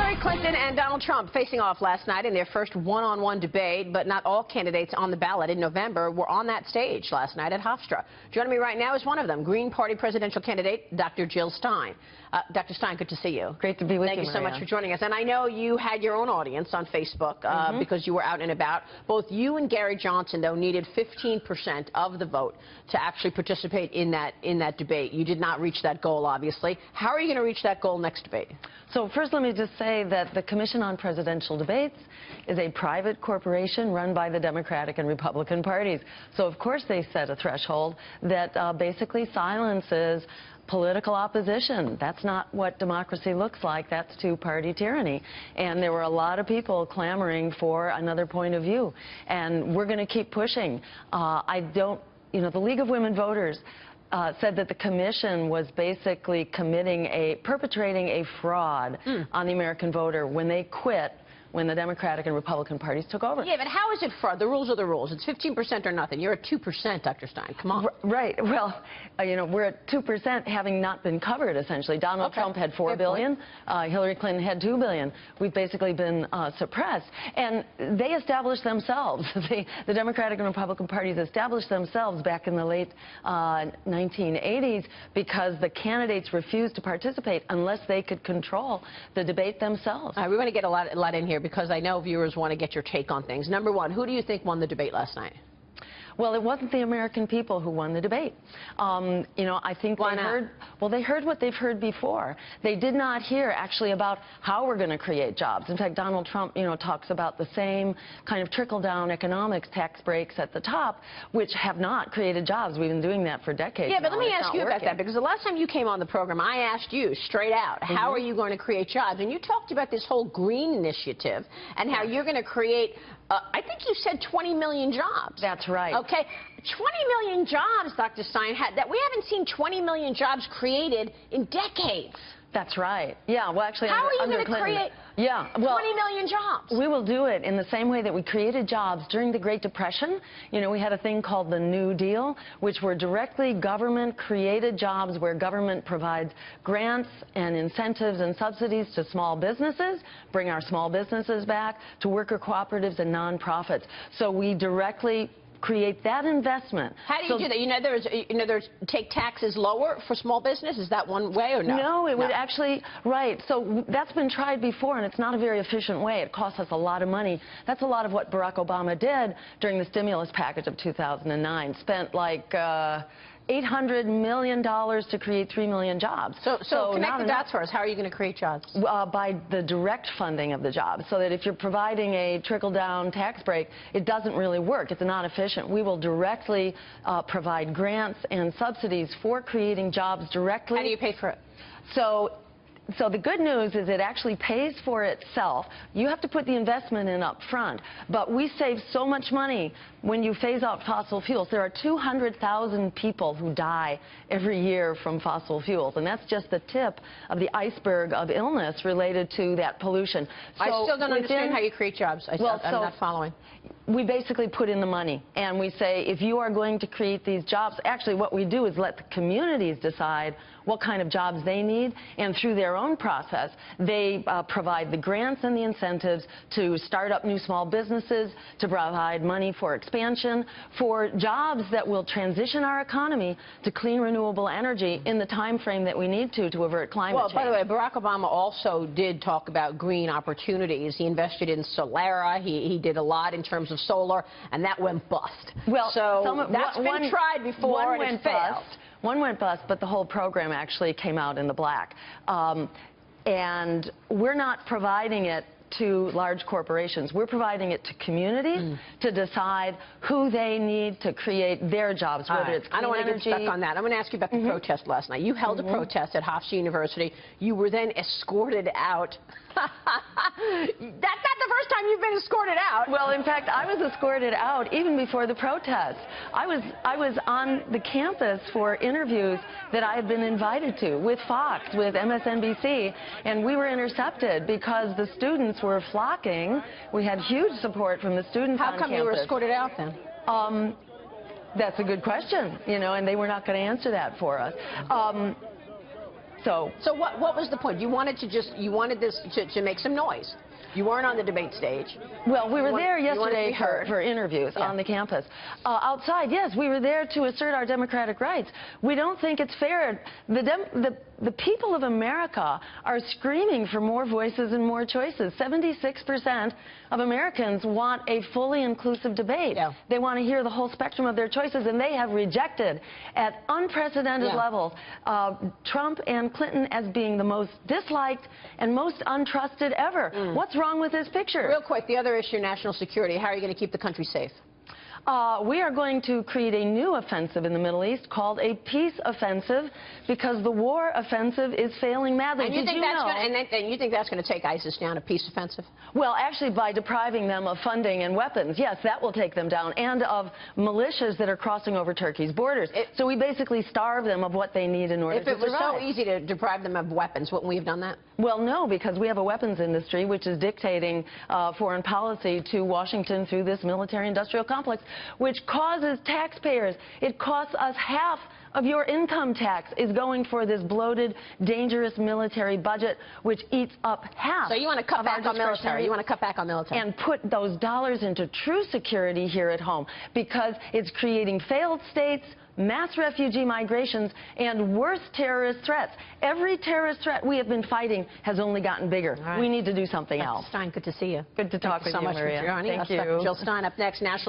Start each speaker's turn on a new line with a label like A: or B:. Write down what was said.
A: Hillary Clinton and Donald Trump facing off last night in their first one-on-one debate, but not all candidates on the ballot in November were on that stage last night at Hofstra. Joining me right now is one of them, Green Party presidential candidate Dr. Jill Stein. Dr. Stein, good to see you.
B: Great to be with you,
A: Thank you so much for joining us. And I know you had your own audience on Facebook because you were out and about. Both you and Gary Johnson, though, needed 15% of the vote to actually participate in that debate. You did not reach that goal, obviously. How are you going to reach that goal next debate?
B: So first, let me just say that the Commission on Presidential Debates is a private corporation run by the Democratic and Republican parties. So, of course, they set a threshold that basically silences political opposition. That's not what democracy looks like. That's two-party tyranny. And there were a lot of people clamoring for another point of view. And we're going to keep pushing. The League of Women Voters said that the commission was basically perpetrating a fraud on the American voter when they quit when the Democratic and Republican parties took over.
A: Yeah, but how is it fraud? The rules are the rules. It's 15% or nothing. You're at 2%, Dr. Stein. Come on.
B: Right. Well, we're at 2% having not been covered, essentially. Donald Trump had $4 billion. Hillary Clinton had $2 billion. We've basically been suppressed. And they established themselves. The Democratic and Republican parties established themselves back in the late 1980s because the candidates refused to participate unless they could control the debate themselves.
A: All right, we want to get a lot in here, because I know viewers want to get your take on things. Number one, who do you think won the debate last night?
B: Well, it wasn't the American people who won the debate. I think they heard what they've heard before. They did not hear actually about how we're going to create jobs. In fact, Donald Trump, talks about the same kind of trickle-down economics, tax breaks at the top, which have not created jobs. We've been doing that for decades.
A: Yeah, but let me ask you about
B: working.
A: that, because the last time you came on the program, I asked you straight out, how are you going to create jobs? And you talked about this whole green initiative and how you're going to create, I think you said 20 million jobs.
B: That's right.
A: Okay, 20 million jobs, Dr. Stein, we haven't seen 20 million jobs created in decades.
B: That's right. Yeah, well, actually,
A: how are you going to create 20 million jobs?
B: We will do it in the same way that we created jobs during the Great Depression. We had a thing called the New Deal, which were directly government-created jobs where government provides grants and incentives and subsidies to small businesses, bring our small businesses back, to worker cooperatives and nonprofits. So we directly create that investment.
A: How do you do that? In other words, take taxes lower for small business? Is that one way or no?
B: No, it would actually, right. So that's been tried before, and it's not a very efficient way. It costs us a lot of money. That's a lot of what Barack Obama did during the stimulus package of 2009. Spent like $800 million to create 3 million jobs.
A: So connect the dots for us. How are you going to create jobs?
B: By the direct funding of the jobs, so that if you're providing a trickle-down tax break, it doesn't really work. It's not efficient. We will directly provide grants and subsidies for creating jobs directly.
A: How do you pay for it?
B: So the good news is it actually pays for itself. You have to put the investment in up front. But we save so much money when you phase out fossil fuels. There are 200,000 people who die every year from fossil fuels. And that's just the tip of the iceberg of illness related to that pollution. So
A: I still don't understand how you create jobs. I'm not following.
B: We basically put in the money, and we say, if you are going to create these jobs, actually what we do is let the communities decide what kind of jobs they need, and through their own process, they provide the grants and the incentives to start up new small businesses, to provide money for expansion, for jobs that will transition our economy to clean, renewable energy in the time frame that we need to avert climate change.
A: Well, by the way, Barack Obama also did talk about green opportunities. He invested in Solara. He did a lot in terms of solar, and that went bust.
B: Well,
A: so that's been tried before, and it failed.
B: One went bust, but the whole program actually came out in the black. And we're not providing it to large corporations. We're providing it to communities to decide who they need to create their jobs, whether it's clean energy.
A: I don't want to get stuck on that. I'm going to ask you about the protest last night. You held a protest at Hofstra University. You were then escorted out. That's not the first time you've been escorted out.
B: Well, in fact, I was escorted out even before the protest. I was on the campus for interviews that I had been invited to with Fox, with MSNBC, and we were intercepted because the students were flocking. We had huge support from the students on campus.
A: How come you were escorted out then?
B: That's a good question, and they were not going to answer that for us. So
A: what was the point? You wanted this to make some noise. You weren't on the debate stage.
B: Well, we were there yesterday for interviews
A: Yeah.
B: on the campus. Outside, yes, we were there to assert our democratic rights. We don't think it's fair. The people of America are screaming for more voices and more choices. 76% of Americans want a fully inclusive debate.
A: Yeah.
B: They want to hear the whole spectrum of their choices, and they have rejected at unprecedented levels Trump and Clinton as being the most disliked and most untrusted ever. What's wrong with this picture?
A: Real quick, the other issue, national security. How are you going to keep the country safe?
B: We are going to create a new offensive in the Middle East called a peace offensive, because the war offensive is failing madly.
A: And you think that's going to take ISIS down, a peace offensive?
B: Well, actually, by depriving them of funding and weapons, yes, that will take them down, and of militias that are crossing over Turkey's borders. So we basically starve them of what they need in order to survive.
A: If it was so easy to deprive them of weapons, wouldn't we have done that?
B: Well, no, because we have a weapons industry which is dictating foreign policy to Washington through this military-industrial complex, which causes taxpayers. It costs us half of your income tax is going for this bloated, dangerous military budget, which eats up half.
A: So you want to cut back on military? You want to cut back on military?
B: And put those dollars into true security here at home, because it's creating failed states, mass refugee migrations, and worse terrorist threats. Every terrorist threat we have been fighting has only gotten bigger. Right. We need to do something else.
A: Stein, good to see you.
B: Good to talk with you,
A: Maria.
B: Thank you.
A: Jill Stein, up next, national